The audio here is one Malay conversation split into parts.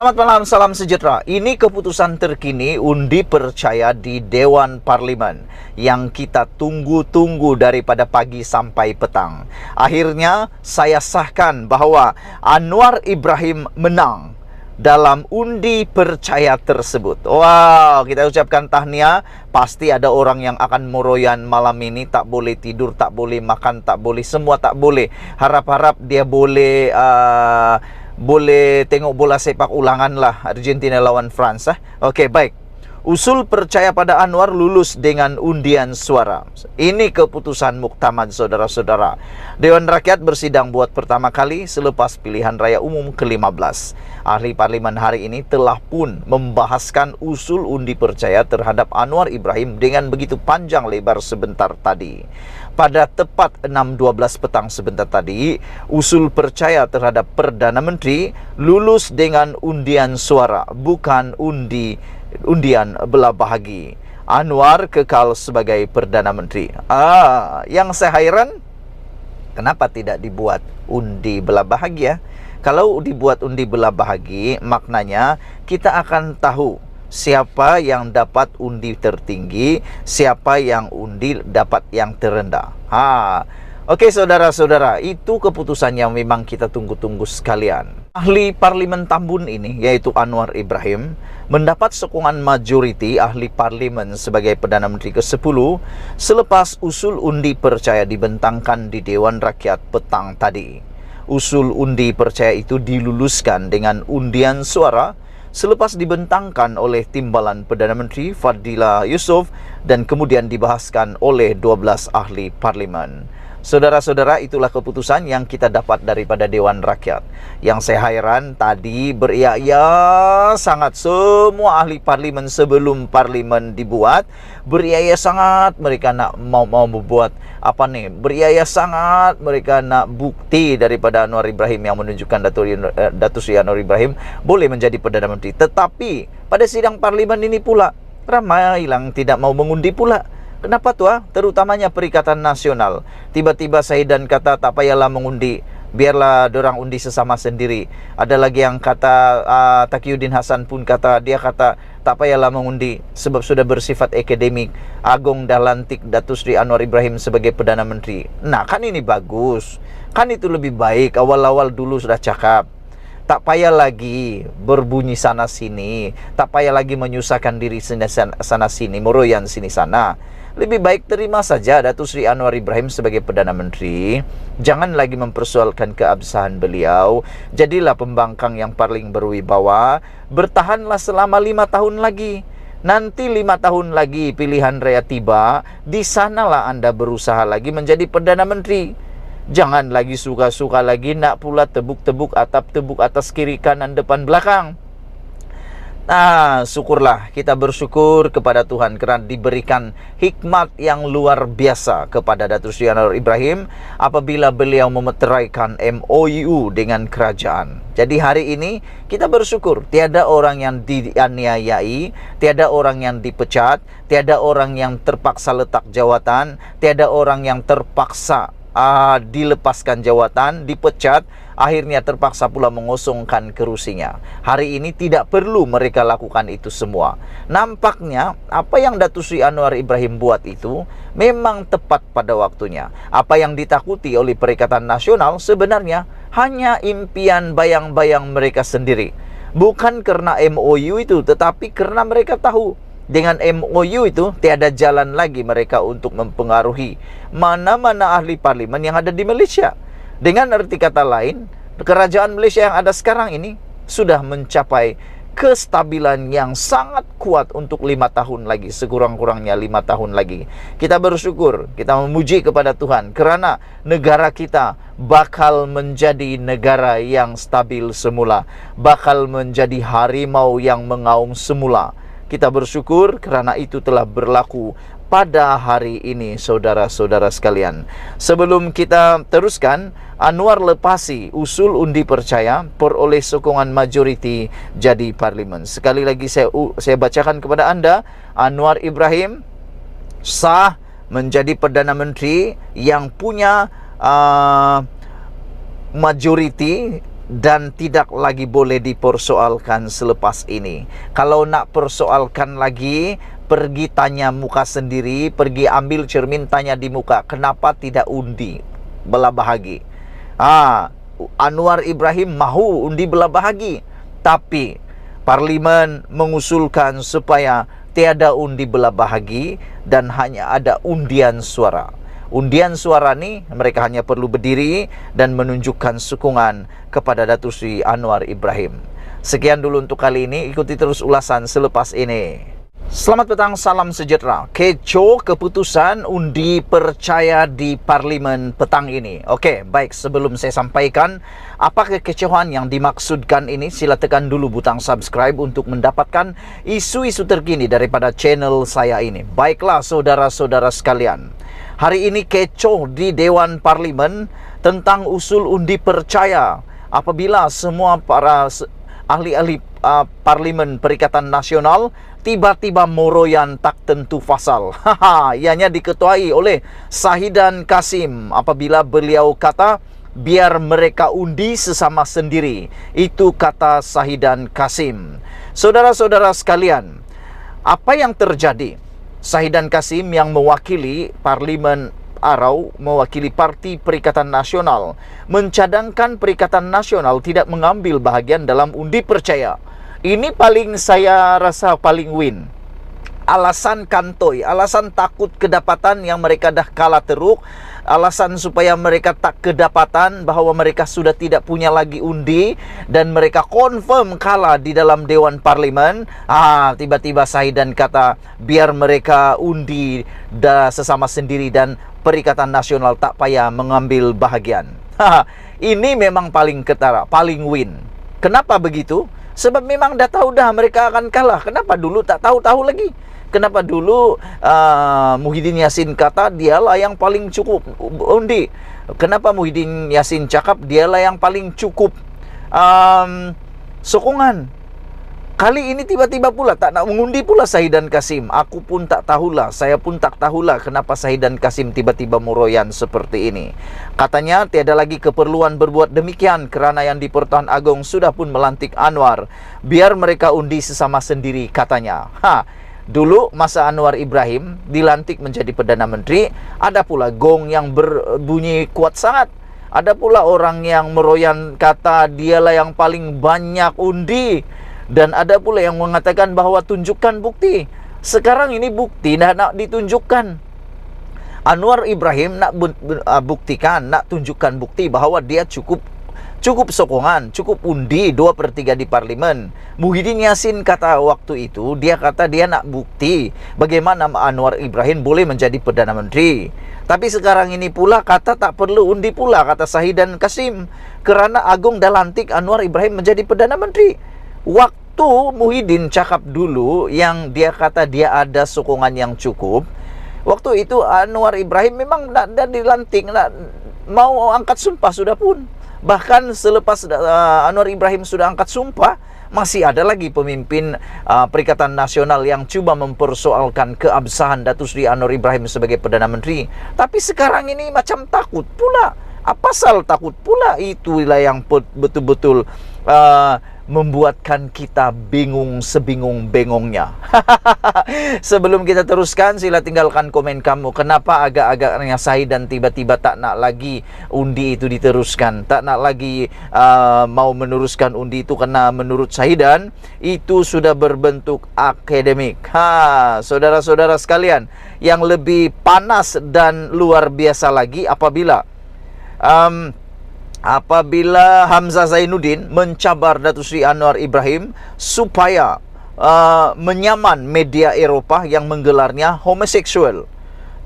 Selamat malam, salam sejahtera. Ini keputusan terkini undi percaya di Dewan Parlimen yang kita tunggu-tunggu daripada pagi sampai petang. Akhirnya saya sahkan bahawa Anwar Ibrahim menang dalam undi percaya tersebut. Wow, kita ucapkan tahniah. Pasti ada orang yang akan meroyan malam ini. Tak boleh tidur, tak boleh makan, tak boleh, semua tak boleh. Harap-harap dia boleh tengok bola sepak ulangan lah, Argentina lawan France. Okey, baik. Usul percaya pada Anwar lulus dengan undian suara. Ini keputusan muktamad, saudara-saudara. Dewan Rakyat bersidang buat pertama kali selepas pilihan raya umum ke-15. Ahli parlimen hari ini telah pun membahaskan usul undi percaya terhadap Anwar Ibrahim dengan begitu panjang lebar sebentar tadi. Pada tepat 6.12 petang sebentar tadi, usul percaya terhadap Perdana Menteri lulus dengan undian suara, bukan undian belah bahagi. Anwar kekal sebagai Perdana Menteri. Yang saya hairan, kenapa tidak dibuat undi belah bahagi ya? Kalau dibuat undi belah bahagi, maknanya kita akan tahu siapa yang dapat undi tertinggi, siapa yang undi dapat yang terendah. Okey, saudara-saudara, itu keputusan yang memang kita tunggu-tunggu sekalian. Ahli parlimen Tambun ini, yaitu Anwar Ibrahim, mendapat sokongan majoriti ahli parlimen sebagai Perdana Menteri ke-10 selepas usul undi percaya dibentangkan di Dewan Rakyat petang tadi. Usul undi percaya itu diluluskan dengan undian suara selepas dibentangkan oleh Timbalan Perdana Menteri Fadila Yusof dan kemudian dibahaskan oleh 12 ahli parlimen. Saudara-saudara, itulah keputusan yang kita dapat daripada Dewan Rakyat. Yang saya hairan tadi beria-ia sangat, semua ahli parlimen sebelum parlimen dibuat beria-ia sangat, mereka nak mau membuat beria-ia sangat, mereka nak bukti daripada Anwar Ibrahim yang menunjukkan Datuk Seri Anwar Ibrahim boleh menjadi Perdana Menteri. Tetapi pada sidang parlimen ini pula ramai yang tidak mau mengundi pula. Kenapa tu? Terutamanya Perikatan Nasional. Tiba-tiba Sahidan kata tak payahlah mengundi, biarlah dorang undi sesama sendiri. Ada lagi yang kata, Taqiyuddin Hasan pun kata, dia kata tak payahlah mengundi sebab sudah bersifat akademik. Agung dah lantik Datuk Seri Anwar Ibrahim sebagai Perdana Menteri. Nah, kan ini bagus. Kan itu lebih baik. Awal-awal dulu sudah cakap. Tak payah lagi berbunyi sana sini, tak payah lagi menyusahkan diri sana sini, meroyan sini sana. Lebih baik terima saja Datuk Seri Anwar Ibrahim sebagai Perdana Menteri. Jangan lagi mempersoalkan keabsahan beliau. Jadilah pembangkang yang paling berwibawa. Bertahanlah selama 5 tahun lagi. Nanti 5 tahun lagi pilihan raya tiba, di sanalah anda berusaha lagi menjadi Perdana Menteri. Jangan lagi suka-suka lagi nak pula tebuk-tebuk atap, tebuk atas kiri kanan depan belakang. Syukurlah, kita bersyukur kepada Tuhan kerana diberikan hikmat yang luar biasa kepada Datuk Seri Anwar Ibrahim apabila beliau memeteraikan MOU dengan kerajaan. Jadi hari ini kita bersyukur tiada orang yang dianiayai, tiada orang yang dipecat, tiada orang yang terpaksa letak jawatan, tiada orang yang terpaksa dilepaskan jawatan, dipecat, akhirnya terpaksa pula mengosongkan kerusinya. Hari ini tidak perlu mereka lakukan itu semua. Nampaknya apa yang Datuk Seri Anwar Ibrahim buat itu memang tepat pada waktunya. Apa yang ditakuti oleh Perikatan Nasional sebenarnya hanya impian bayang-bayang mereka sendiri. Bukan kerana MOU itu, tetapi kerana mereka tahu dengan MOU itu tiada jalan lagi mereka untuk mempengaruhi mana-mana ahli parlimen yang ada di Malaysia. Dengan arti kata lain, kerajaan Malaysia yang ada sekarang ini sudah mencapai kestabilan yang sangat kuat untuk 5 tahun lagi, sekurang-kurangnya 5 tahun lagi. Kita bersyukur, kita memuji kepada Tuhan kerana negara kita bakal menjadi negara yang stabil semula, bakal menjadi harimau yang mengaum semula. Kita bersyukur kerana itu telah berlaku pada hari ini, saudara-saudara sekalian. Sebelum kita teruskan, Anwar lepasi usul undi percaya peroleh sokongan majoriti jadi parlimen. Sekali lagi saya bacakan kepada anda, Anwar Ibrahim sah menjadi Perdana Menteri yang punya majoriti dan tidak lagi boleh dipersoalkan selepas ini. Kalau nak persoalkan lagi, pergi tanya muka sendiri, pergi ambil cermin, tanya di muka, kenapa tidak undi belah bahagi? Anwar Ibrahim mahu undi belah bahagi, tapi Parlimen mengusulkan supaya tiada undi belah bahagi dan hanya ada undian suara. Undian suara ni mereka hanya perlu berdiri dan menunjukkan sokongan kepada Datuk Seri Anwar Ibrahim. Sekian dulu untuk kali ini, ikuti terus ulasan selepas ini. Selamat petang, salam sejahtera. Kecoh keputusan undi percaya di Parlimen petang ini. Okey, baik, sebelum saya sampaikan apa kekecohan yang dimaksudkan ini, sila tekan dulu butang subscribe untuk mendapatkan isu-isu terkini daripada channel saya ini. Baiklah saudara-saudara sekalian, hari ini kecoh di Dewan Parlimen tentang usul undi percaya apabila semua para ahli-ahli Parlimen Perikatan Nasional tiba-tiba meroyan tak tentu fasal. Ianya diketuai oleh Shahidan Kassim apabila beliau kata biar mereka undi sesama sendiri. Itu kata Shahidan Kassim. Saudara-saudara sekalian, apa yang terjadi? Shahidan Kassim yang mewakili Parlimen Arau, mewakili Parti Perikatan Nasional, mencadangkan Perikatan Nasional tidak mengambil bahagian dalam undi percaya. Ini paling saya rasa paling win. Alasan kantoi, alasan takut kedapatan yang mereka dah kalah teruk, alasan supaya mereka tak kedapatan bahawa mereka sudah tidak punya lagi undi dan mereka confirm kalah di dalam Dewan Parlimen. Tiba-tiba Shahidan kata biar mereka undi sesama sendiri dan Perikatan Nasional tak payah mengambil bahagian. Ini memang paling ketara, paling win. Kenapa begitu? Sebab memang dah tahu dah mereka akan kalah. Kenapa dulu tak tahu-tahu lagi? Kenapa dulu Muhyiddin Yassin kata dialah yang paling cukup undi? Kenapa Muhyiddin Yassin cakap dialah yang paling cukup sokongan? Kali ini tiba-tiba pula tak nak mengundi pula Shahidan Kassim. Aku pun tak tahulah, saya pun tak tahulah kenapa Shahidan Kassim tiba-tiba meroyan seperti ini. Katanya tiada lagi keperluan berbuat demikian kerana yang di-Pertuan Agong sudah pun melantik Anwar. Biar mereka undi sesama sendiri katanya. Dulu masa Anwar Ibrahim dilantik menjadi Perdana Menteri, ada pula gong yang berbunyi kuat sangat. Ada pula orang yang meroyan kata dialah yang paling banyak undi. Dan ada pula yang mengatakan bahawa tunjukkan bukti. Sekarang ini bukti nak ditunjukkan. Anwar Ibrahim nak buktikan, nak tunjukkan bukti bahawa dia cukup sokongan, cukup undi 2/3 di Parlimen. Muhyiddin Yassin kata waktu itu, dia kata dia nak bukti bagaimana Anwar Ibrahim boleh menjadi Perdana Menteri. Tapi sekarang ini pula kata tak perlu undi pula, kata Shahidan Kassim, kerana Agong dah lantik Anwar Ibrahim menjadi Perdana Menteri. Waktu Muhyiddin cakap dulu yang dia kata dia ada sokongan yang cukup, waktu itu Anwar Ibrahim memang dah dilantik, mau angkat sumpah sudah pun. Bahkan selepas Anwar Ibrahim sudah angkat sumpah, masih ada lagi pemimpin Perikatan Nasional yang cuba mempersoalkan keabsahan Datuk Seri Anwar Ibrahim sebagai Perdana Menteri. Tapi sekarang ini macam takut pula. Apa pasal takut pula? Itulah yang betul-betul membuatkan kita bingung sebingung-bengongnya. Sebelum kita teruskan, sila tinggalkan komen kamu. Kenapa agak-agaknya Shahidan tiba-tiba tak nak lagi undi itu diteruskan, tak nak lagi mau meneruskan undi itu, karena menurut Shahidan itu sudah berbentuk akademik. Saudara-saudara sekalian, yang lebih panas dan luar biasa lagi apabila Hamzah Zainuddin mencabar Datuk Seri Anwar Ibrahim supaya menyaman media Eropah yang menggelarnya homoseksual.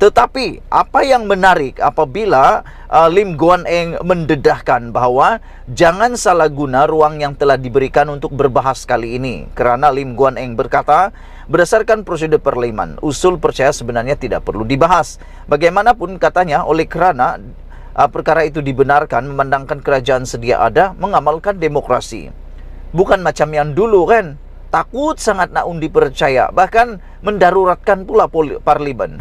Tetapi apa yang menarik apabila Lim Guan Eng mendedahkan bahawa jangan salah guna ruang yang telah diberikan untuk berbahas kali ini, kerana Lim Guan Eng berkata berdasarkan prosedur Parlimen, usul percaya sebenarnya tidak perlu dibahas. Bagaimanapun katanya, oleh kerana perkara itu dibenarkan memandangkan kerajaan sedia ada mengamalkan demokrasi. Bukan macam yang dulu kan, takut sangat nak undi percaya, bahkan mendaruratkan pula Parlimen.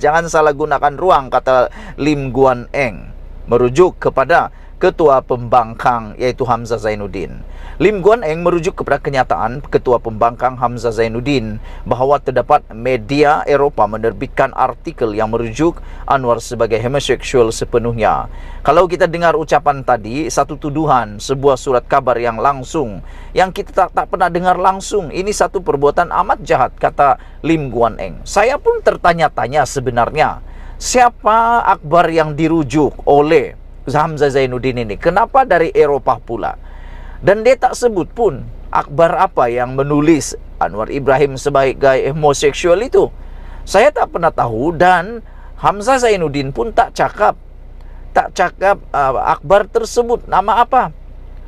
Jangan salah gunakan ruang, kata Lim Guan Eng, merujuk kepada ketua pembangkang yaitu Hamzah Zainuddin. Lim Guan Eng merujuk kepada kenyataan ketua pembangkang Hamzah Zainuddin bahawa terdapat media Eropah menerbitkan artikel yang merujuk Anwar sebagai homoseksual sepenuhnya. Kalau kita dengar ucapan tadi, satu tuduhan, sebuah surat kabar yang langsung, yang kita tak pernah dengar langsung, ini satu perbuatan amat jahat, kata Lim Guan Eng. Saya pun tertanya-tanya sebenarnya, siapa akhbar yang dirujuk oleh Hamzah Zainuddin ini? Kenapa dari Eropah pula? Dan dia tak sebut pun akhbar apa yang menulis Anwar Ibrahim sebagai homoseksual itu. Saya tak pernah tahu, dan Hamzah Zainuddin pun tak cakap akhbar tersebut nama apa.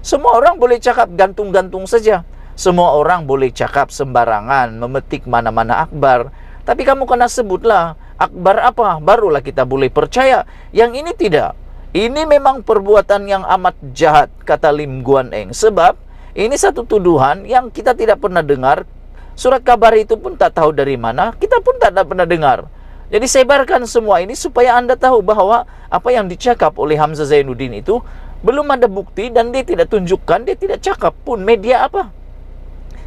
Semua orang boleh cakap gantung-gantung saja. Semua orang boleh cakap sembarangan, memetik mana-mana akhbar. Tapi kamu kena sebutlah akhbar apa, barulah kita boleh percaya. Yang ini tidak. Ini memang perbuatan yang amat jahat, kata Lim Guan Eng. Sebab ini satu tuduhan yang kita tidak pernah dengar. Surat kabar itu pun tak tahu dari mana, kita pun tak pernah dengar. Jadi sebarkan semua ini supaya Anda tahu bahawa apa yang dicakap oleh Hamzah Zainuddin itu belum ada bukti, dan dia tidak tunjukkan, dia tidak cakap pun media apa.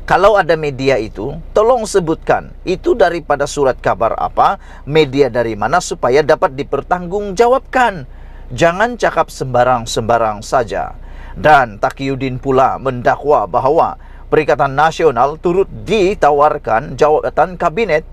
Kalau ada media itu, tolong sebutkan itu daripada surat kabar apa, media dari mana, supaya dapat dipertanggungjawabkan. Jangan cakap sembarang-sembarang saja. Dan Taqiyuddin pula mendakwa bahawa Perikatan Nasional turut ditawarkan jawatan kabinet.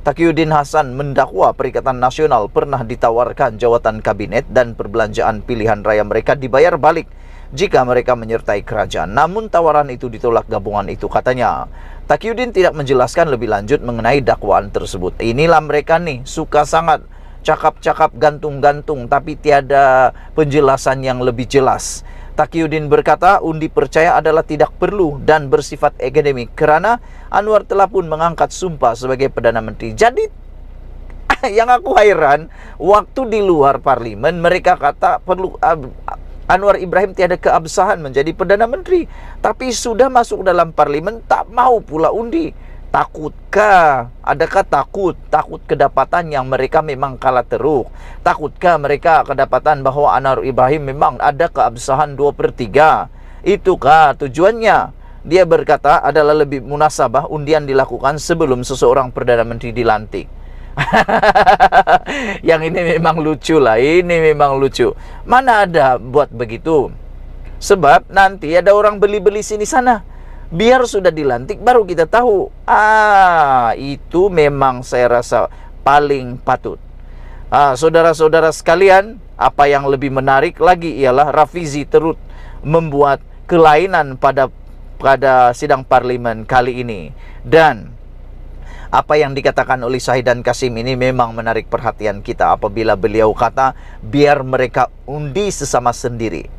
Taqiyuddin Hasan mendakwa Perikatan Nasional pernah ditawarkan jawatan kabinet dan perbelanjaan pilihan raya mereka dibayar balik jika mereka menyertai kerajaan. Namun tawaran itu ditolak gabungan itu, katanya. Taqiyuddin tidak menjelaskan lebih lanjut mengenai dakwaan tersebut. Inilah mereka nih, suka sangat cakap-cakap gantung-gantung, tapi tiada penjelasan yang lebih jelas. Taqiyuddin berkata, undi percaya adalah tidak perlu dan bersifat akademik kerana Anwar telah pun mengangkat sumpah sebagai Perdana Menteri. Jadi, yang aku hairan, waktu di luar parlimen mereka kata perlu Anwar Ibrahim tiada keabsahan menjadi Perdana Menteri. Tapi sudah masuk dalam parlimen tak mau pula undi. Takutkah? Adakah takut? Takut kedapatan yang mereka memang kalah teruk? Takutkah mereka kedapatan bahawa Anwar Ibrahim memang ada keabsahan 2/3? Itukah tujuannya? Dia berkata adalah lebih munasabah undian dilakukan sebelum seseorang Perdana Menteri dilantik. Yang ini memang lucu lah. Ini memang lucu. Mana ada buat begitu? Sebab nanti ada orang beli-beli sini sana. Biar sudah dilantik baru kita tahu. Itu memang saya rasa paling patut. Saudara-saudara sekalian, apa yang lebih menarik lagi ialah Rafizi turut membuat kelainan pada sidang parlimen kali ini. Dan apa yang dikatakan oleh Shahidan Kasim ini memang menarik perhatian kita apabila beliau kata biar mereka undi sesama sendiri.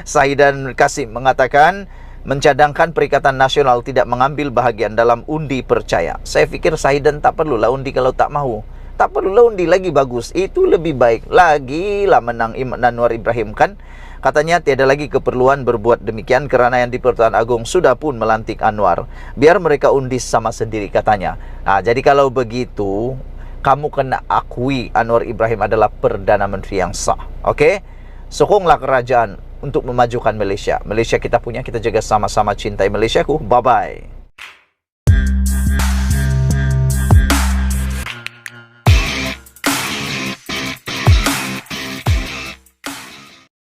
Shahidan Kasim mengatakan mencadangkan Perikatan Nasional tidak mengambil bahagian dalam undi percaya. Saya fikir Shahidan tak perlulah undi kalau tak mahu. Tak perlulah undi, lagi bagus. Itu lebih baik. Lagilah menang Anwar Ibrahim kan. Katanya tiada lagi keperluan berbuat demikian kerana yang di-Pertuan Agong sudah pun melantik Anwar. Biar mereka undi sama sendiri, katanya. Jadi kalau begitu, kamu kena akui Anwar Ibrahim adalah Perdana Menteri yang sah. Okey? Sokonglah kerajaan untuk memajukan Malaysia. Malaysia kita punya, kita jaga sama-sama, cintai Malaysiaku. Bye-bye.